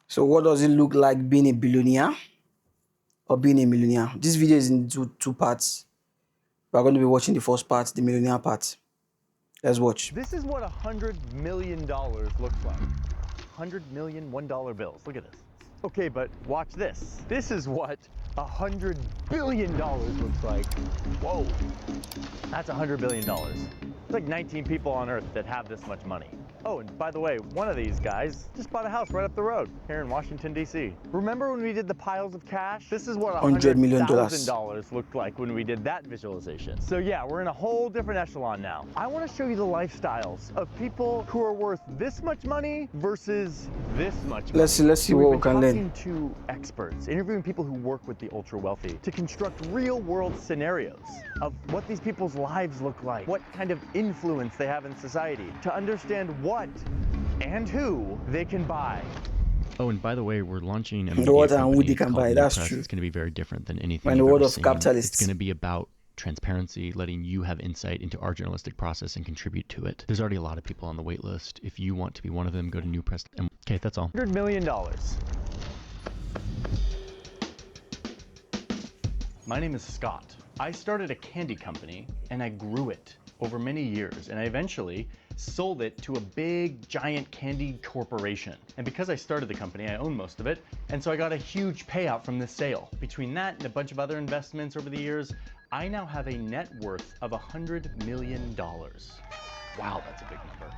So what does it look like being a billionaire or being a millionaire? This video is in two parts. We're going to be watching the first part, the millionaire part. Let's watch. This is what $100 million looks like. 100 million $1 bills. Look at this. Okay, but watch this. This is what $100 billion looks like. Whoa, that's $100 billion. There's like 19 people on Earth that have this much money. Oh, and by the way, one of these guys just bought a house right up the road here in Washington, D.C. Remember when we did the piles of cash? This is what $100 million. $100,000 looked like when we did that visualization. So yeah, we're in a whole different echelon now. I want to show you the lifestyles of people who are worth this much money versus this much money. Let's see what we can learn. We've been talking to experts, interviewing people who work with the ultra wealthy to construct real world scenarios of what these people's lives look like, what kind of influence they have in society, to understand what and who they can buy. Oh, and by the way, we're launching a What and who company they can called buy, New that's Press. true. It's going to be very different than anything And the you've world ever of seen. capitalists. It's going to be about transparency, letting you have insight into our journalistic process and contribute to it. There's already a lot of people on the wait list. If you want to be one of them, go to New Press. Okay, that's all. $100 million. My name is Scott. I started a candy company and I grew it over many years, and I eventually sold it to a big giant candy corporation. And because I started the company, I own most of it, and so I got a huge payout from this sale. Between that and a bunch of other investments over the years, I now have a net worth of $100 million. Wow, that's a big number.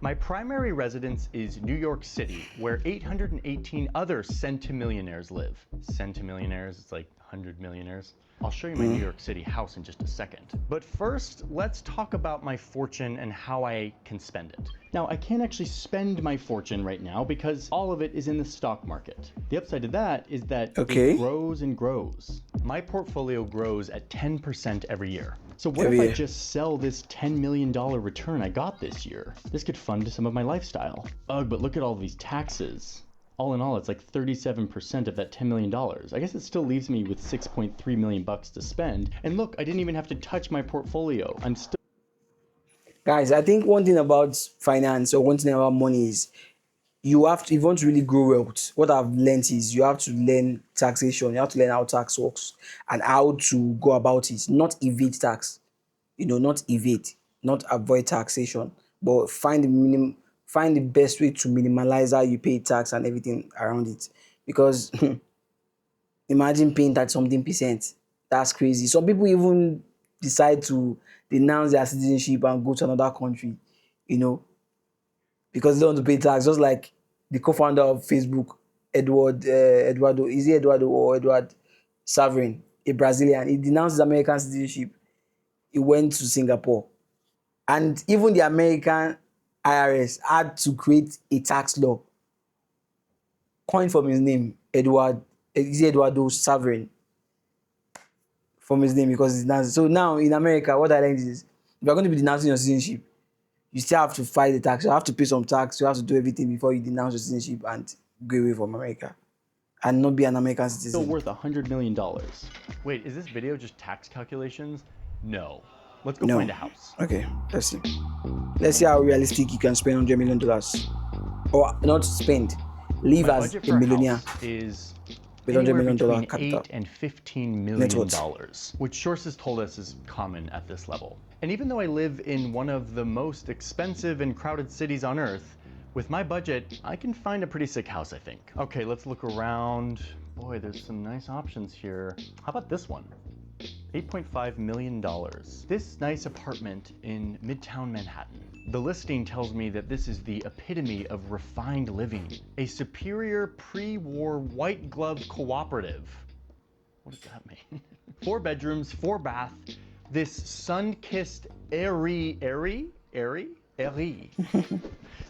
My primary residence is New York City, where 818 other centimillionaires live. Centimillionaires, it's like 100 millionaires. I'll show you my New York City house in just a second. But first, let's talk about my fortune and how I can spend it. Now, I can't actually spend my fortune right now because all of it is in the stock market. The upside to that is that it grows and grows. My portfolio grows at 10% every year. So what if I just sell this $10 million return I got this year? This could fund some of my lifestyle. Ugh, but look at all these taxes. All in all, it's like 37% of that $10 million. I guess it still leaves me with 6.3 million bucks to spend. And look, I didn't even have to touch my portfolio. I'm still... Guys, I think one thing about finance or one thing about money is you have to, if you want to really grow wealth, what I've learned is you have to learn taxation. You have to learn how tax works and how to go about it. Not evade tax, not evade, not avoid taxation, but find the best way to minimize how you pay tax and everything around it. Because imagine paying 30-something%. That's crazy. Some people even decide to denounce their citizenship and go to another country, because they don't want to pay tax. Just like the co-founder of Facebook, Eduardo, is he Eduardo or Edward Saverin, a Brazilian? He denounced his American citizenship. He went to Singapore. And even the American IRS had to create a tax law. Coined from his name, Eduardo Saverin. From his name, because it's denounced. So now in America, what I learned is, if you're going to be denouncing your citizenship, you still have to fight the tax. You have to pay some tax. You have to do everything before you denounce your citizenship and go away from America and not be an American citizen. Still worth $100 million. Wait, is this video just tax calculations? No. Let's go find a house. Okay, let's see. Let's see how realistic you can spend $100 million. Or not spend. Live as a millionaire. Is $100 million between capital. $8 and $15 million, which sources told us is common at this level. And even though I live in one of the most expensive and crowded cities on Earth, with my budget, I can find a pretty sick house, I think. Okay, let's look around. Boy, there's some nice options here. How about this one? $8.5 million. This nice apartment in Midtown Manhattan. The listing tells me that this is the epitome of refined living. A superior pre-war white glove cooperative. What does that mean? 4 bedrooms, 4 bath. This sun-kissed airy.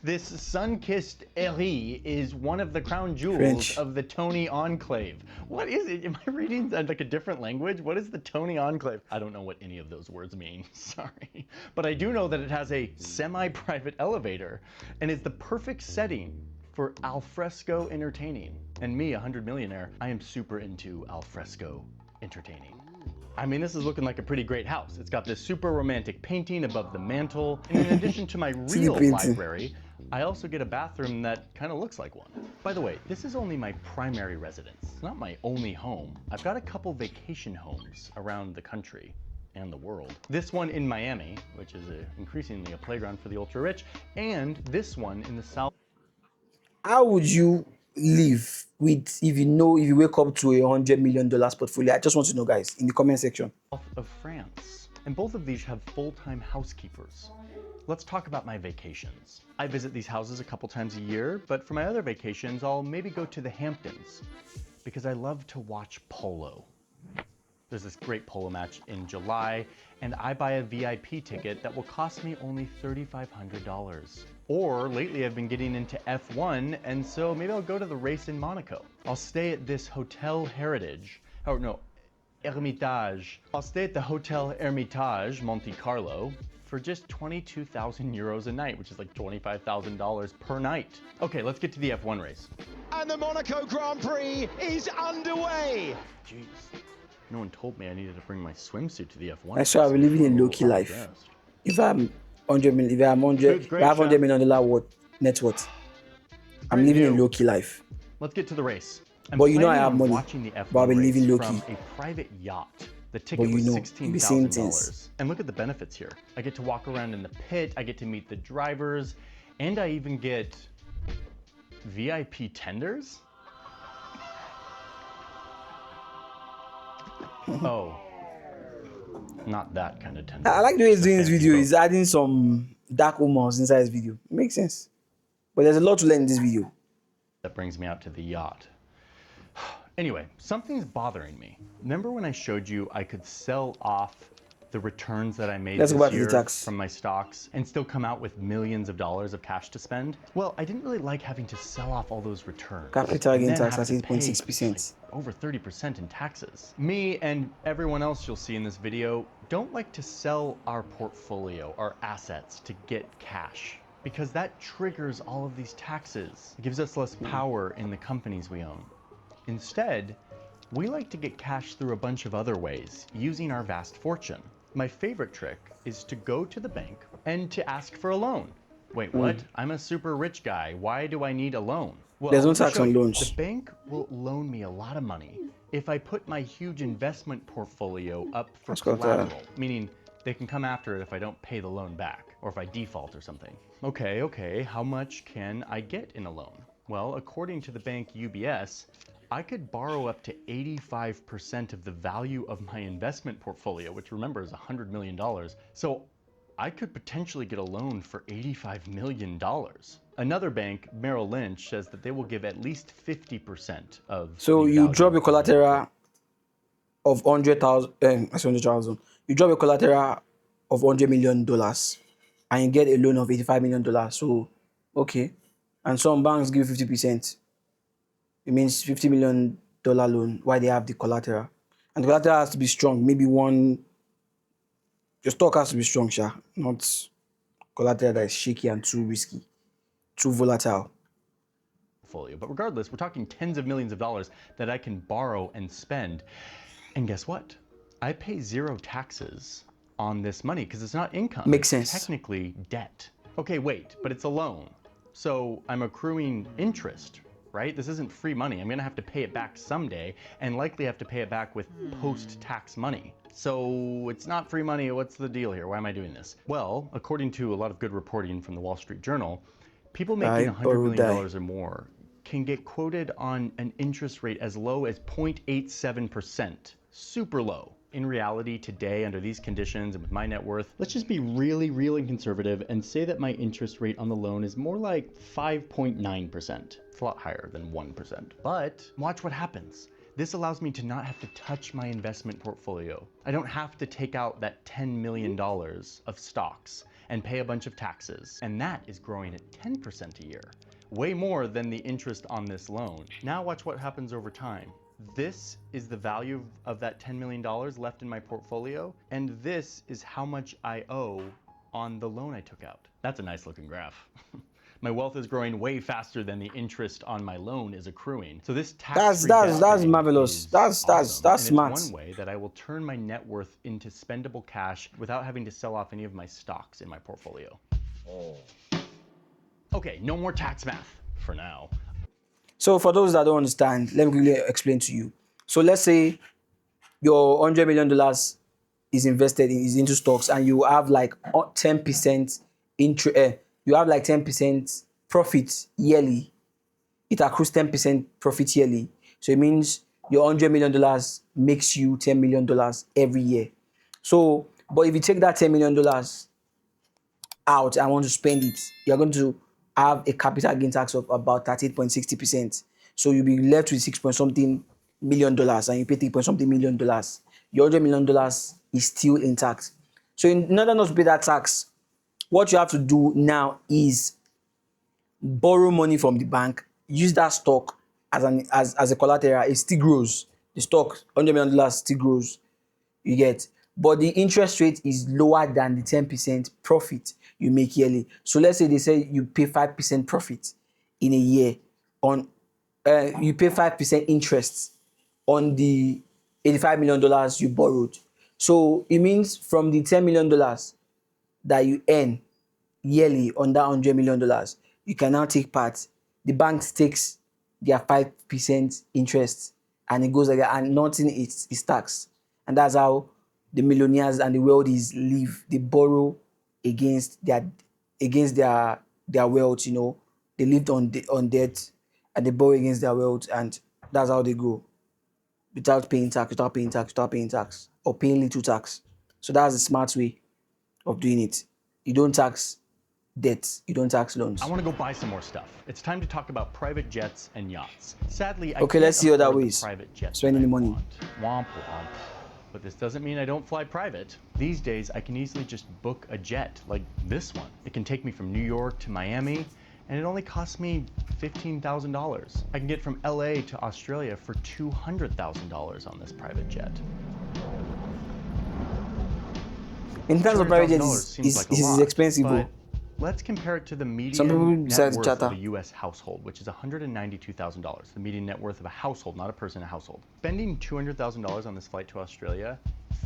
This sun-kissed airy is one of the crown jewels of the Tony Enclave. What is it? Am I reading like a different language? What is the Tony Enclave? I don't know what any of those words mean, sorry. But I do know that it has a semi-private elevator and is the perfect setting for alfresco entertaining. And me, 100 millionaire, I am super into alfresco entertaining. I mean, this is looking like a pretty great house. It's got this super romantic painting above the mantle. And in addition to my real library, I also get a bathroom that kind of looks like one. By the way, this is only my primary residence. It's not my only home. I've got a couple vacation homes around the country and the world. This one in Miami, which is increasingly a playground for the ultra-rich, and this one in the south How would you live with if you wake up to $100 million portfolio? I just want to know, guys, in the comment section. of France. And both of these have full-time housekeepers. Let's talk about my vacations. I visit these houses a couple times a year, but for my other vacations, I'll maybe go to the Hamptons because I love to watch polo. There's this great polo match in July, and I buy a VIP ticket that will cost me only $3,500. Or lately I've been getting into F1, and so maybe I'll go to the race in Monaco. I'll stay at this Hotel Heritage, or no, Hermitage. I'll stay at the Hotel Hermitage, Monte Carlo, for just 22,000 euros a night, which is like $25,000 per night. Okay, let's get to the F1 race. And the Monaco Grand Prix is underway. Jeez, no one told me I needed to bring my swimsuit to the F1. I swear I'll be living a low-key life. If I'm 100 million, if I have $100 million net worth, I'm living a low-key life. Let's get to the race. But you know I have planning on money, watching the F1 but I'll be race living low-key. from a private yacht. The ticket But you was know, it'll be same $16,000. things. And look at the benefits here. I get to walk around in the pit, I get to meet the drivers, and I even get VIP tenders? Oh, not that kind of tender. I like the way he's doing this Fancy video. boat. He's adding some dark humors inside his video. It makes sense. But there's a lot to learn in this video. That brings me out to the yacht. Anyway, something's bothering me. Remember when I showed you I could sell off the returns that I made Let's go this back to the year tax. from my stocks and still come out with millions of dollars of cash to spend? Well, I didn't really like having to sell off all those returns. Capital and gain then tax have at to pay 8.6%. like over 30% in taxes. Me and everyone else you'll see in this video don't like to sell our portfolio, our assets, to get cash, because that triggers all of these taxes. It gives us less power in the companies we own. Instead, we like to get cash through a bunch of other ways, using our vast fortune. My favorite trick is to go to the bank and to ask for a loan. Wait, what? I'm a super rich guy. Why do I need a loan? Well, There's no let me tax show on you. loans. The bank will loan me a lot of money if I put my huge investment portfolio up for Let's go with collateral, that. meaning they can come after it if I don't pay the loan back or if I default or something. Okay, how much can I get in a loan? Well, according to the bank UBS, I could borrow up to 85% of the value of my investment portfolio, which remember is $100 million. So I could potentially get a loan for $85 million. Another bank, Merrill Lynch, says that they will give at least 50% of So the you value drop a of the collateral of 100,000, 100,000. You drop a collateral of $100 million and you get a loan of $85 million. So, okay. And some banks give 50%. It means $50 million loan while they have the collateral. And the collateral has to be strong. Maybe your stock has to be strong, sha. Not collateral that is shaky and too risky, too volatile. portfolio. But regardless, we're talking tens of millions of dollars that I can borrow and spend. And guess what? I pay zero taxes on this money because it's not income. Makes It's sense. technically debt. Okay, wait, but it's a loan. So I'm accruing interest, right? This isn't free money. I'm gonna have to pay it back someday and likely have to pay it back with post-tax money. So it's not free money. What's the deal here? Why am I doing this? Well, according to a lot of good reporting from the Wall Street Journal, people making $100 million or more can get quoted on an interest rate as low as 0.87%. Super low. In reality, today, under these conditions and with my net worth, let's just be really conservative and say that my interest rate on the loan is more like 5.9%. It's a lot higher than 1%. But watch what happens. This allows me to not have to touch my investment portfolio. I don't have to take out that $10 million of stocks and pay a bunch of taxes. And that is growing at 10% a year. Way more than the interest on this loan. Now watch what happens over time. This is the value of that $10 million left in my portfolio, and this is how much I owe on the loan I took out. That's a nice looking graph. My wealth is growing way faster than the interest on my loan is accruing. So this tax-free That's debt rating marvelous. is That's awesome, and smart. it's one way that I will turn my net worth into spendable cash without having to sell off any of my stocks in my portfolio. Okay, no more tax math for now. So for those that don't understand, let me quickly explain to you. So let's say your $100 million is invested is into stocks, and you have like 10% you have like 10% profit yearly. It accrues 10% profit yearly. So it means your $100 million makes you $10 million every year. So, but if you take that $10 million out and want to spend it, you're going to have a capital gain tax of about 38.60%. So you'll be left with 6 point something million dollars, and you pay 3 point something million dollars. Your $100 million is still intact. So in order not to pay that tax, what you have to do now is borrow money from the bank, use that stock as a collateral. It still grows. The stock, $100 million still grows. You get, but the interest rate is lower than the 10% profit you make yearly. So let's say they say you pay 5% profit in a year on, you pay 5% interest on the $85 million you borrowed. So it means from the $10 million that you earn yearly on that $100 million, you can now take part. The bank takes their 5% interest, and it goes like that, and nothing is taxed. And that's how the millionaires and the wealthies live. They borrow against their wealth. You know, they lived on debt, and they borrow against their wealth, and that's how they go, without paying tax, or paying little tax. So that's the smart way of doing it. You don't tax debt, you don't tax loans. I want to go buy some more stuff. It's time to talk about private jets and yachts. Sadly, I Okay, can't let's see other afford the ways. private jets Spending that the I money. want. Womp womp. But this doesn't mean I don't fly private. These days, I can easily just book a jet like this one. It can take me from New York to Miami, and it only costs me $15,000. I can get from LA to Australia for $200,000 on this private jet. In terms of private jet, $200,000 seems is like a lot, expensive. but let's compare it to the Some median people net decide to worth charter. of a U.S. household, which is $192,000. The median net worth of a household, not a person, a household. Spending $200,000 on this flight to Australia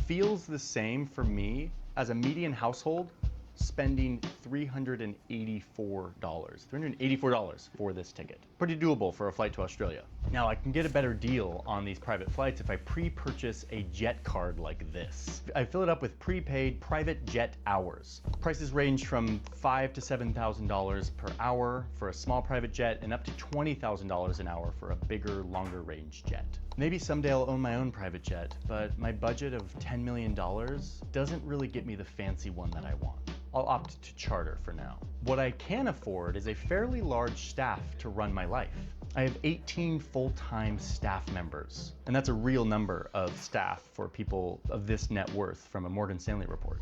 feels the same for me as a median household spending $384 for this ticket. Pretty doable for a flight to Australia. Now, I can get a better deal on these private flights if I pre-purchase a jet card like this. I fill it up with prepaid private jet hours. Prices range from $5,000 to $7,000 per hour for a small private jet, and up to $20,000 an hour for a bigger, longer range jet. Maybe someday I'll own my own private jet, but my budget of $10 million doesn't really get me the fancy one that I want. I'll opt to charter for now. What I can afford is a fairly large staff to run my life. I have 18 full-time staff members, and that's a real number of staff for people of this net worth from a Morgan Stanley report.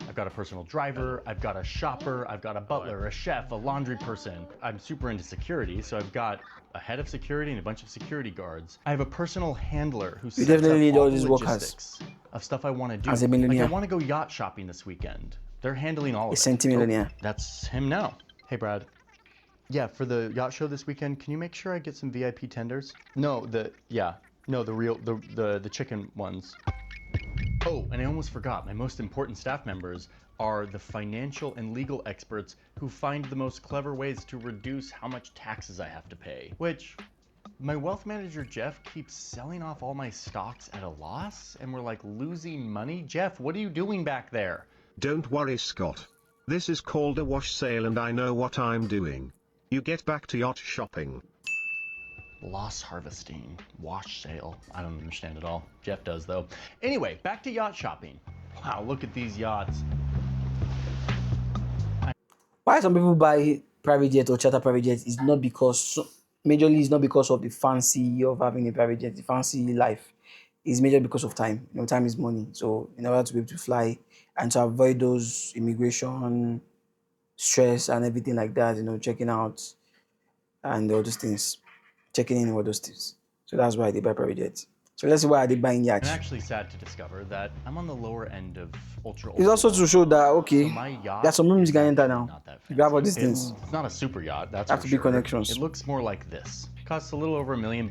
I've got a personal driver, I've got a shopper, I've got a butler, a chef, a laundry person. I'm super into security, so I've got a head of security and a bunch of security guards. I have a personal handler who sets definitely up need all all the these workers. logistics of stuff I want to do. As a Like millionaire. I want to go yacht shopping this weekend. They're handling all of A it. centimillionaire. Oh, that's him now. Hey, Brad. Yeah, for the yacht show this weekend, can you make sure I get some VIP tenders? No, the chicken ones. Oh, and I almost forgot, my most important staff members are the financial and legal experts who find the most clever ways to reduce how much taxes I have to pay. Which, my wealth manager, Jeff, keeps selling off all my stocks at a loss, and we're like losing money. Jeff, what are you doing back there? Don't worry, Scott. This is called a wash sale and I know what I'm doing. You get back to yacht shopping. Loss harvesting, wash sale. I don't understand it all. Jeff does though. Anyway, back to yacht shopping. Wow, look at these yachts. Why some people buy private jet or charter private jet is not because, majorly it's not because of the fancy of having a private jet, the fancy life. It's majorly because of time. You know, time is money. So in order to be able to fly and to avoid those immigration stress and everything like that, you know, checking out and all those things, checking in all those things. So that's why they buy private jets. So let's see why they buying yachts. I'm actually sad to discover that I'm on the lower end of ultra. It's also to show that, okay, So my yacht there's some rooms you is can enter actually now. not that You have all fancy. these things. It's not a super yacht, that's Have for to be sure. connections. It looks more like this. Costs a little over $1 million.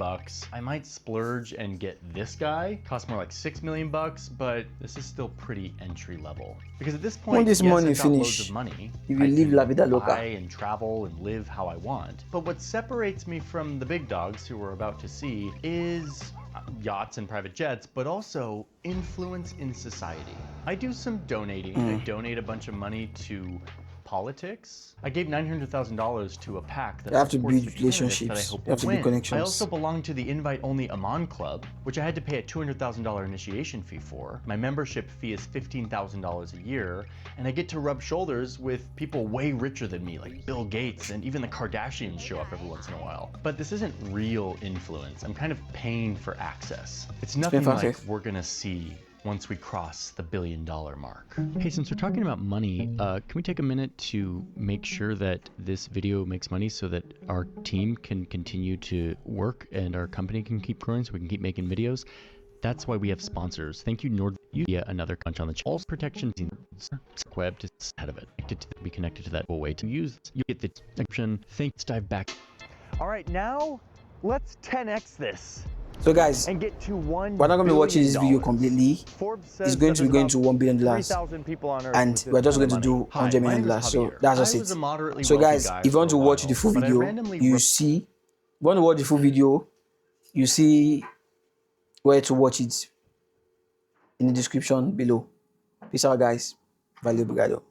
I might splurge and get this guy. Costs more like $6 million, but this is still pretty entry level. Because at this point, When this yes, money I've got loads finish, of money. you will I live can la vida loca. buy and travel and live how I want. But what separates me from the big dogs who we're about to see is yachts and private jets, but also influence in society. I do some donating. I donate a bunch of money to politics. I gave $900,000 to a PAC that You have to supports build the candidates that I relationships. hope You have to will build win. connections. I also belong to the invite-only Aman Club, which I had to pay a $200,000 initiation fee for. My membership fee is $15,000 a year, and I get to rub shoulders with people way richer than me, like Bill Gates, and even the Kardashians show up every once in a while. But this isn't real influence. I'm kind of paying for access. It's nothing like we're gonna see once we cross the $1 billion mark. Hey, since we're talking about money, can we take a minute to make sure that this video makes money so that our team can continue to work and our company can keep growing so we can keep making videos? That's why we have sponsors. Thank you, NordVPN, another bunch on the channel. Also, protection web to ahead of it. Be connected to that way to use. You get the description. Let's dive back. All right, now let's 10x this. So guys, And get to $1 we're not going to be watching billion. this video completely. Forbes It's says going that to be there's going about to $1 billion, 3,000 people on Earth and with this we're just kind going of to money. do $100 million. So that's just I was a it. moderately So wealthy guys, guy if you want for to a watch while, the full but I video, randomly you see. If you want to watch the full video, you see where to watch it in the description below. Peace out, guys. Valeu, obrigado.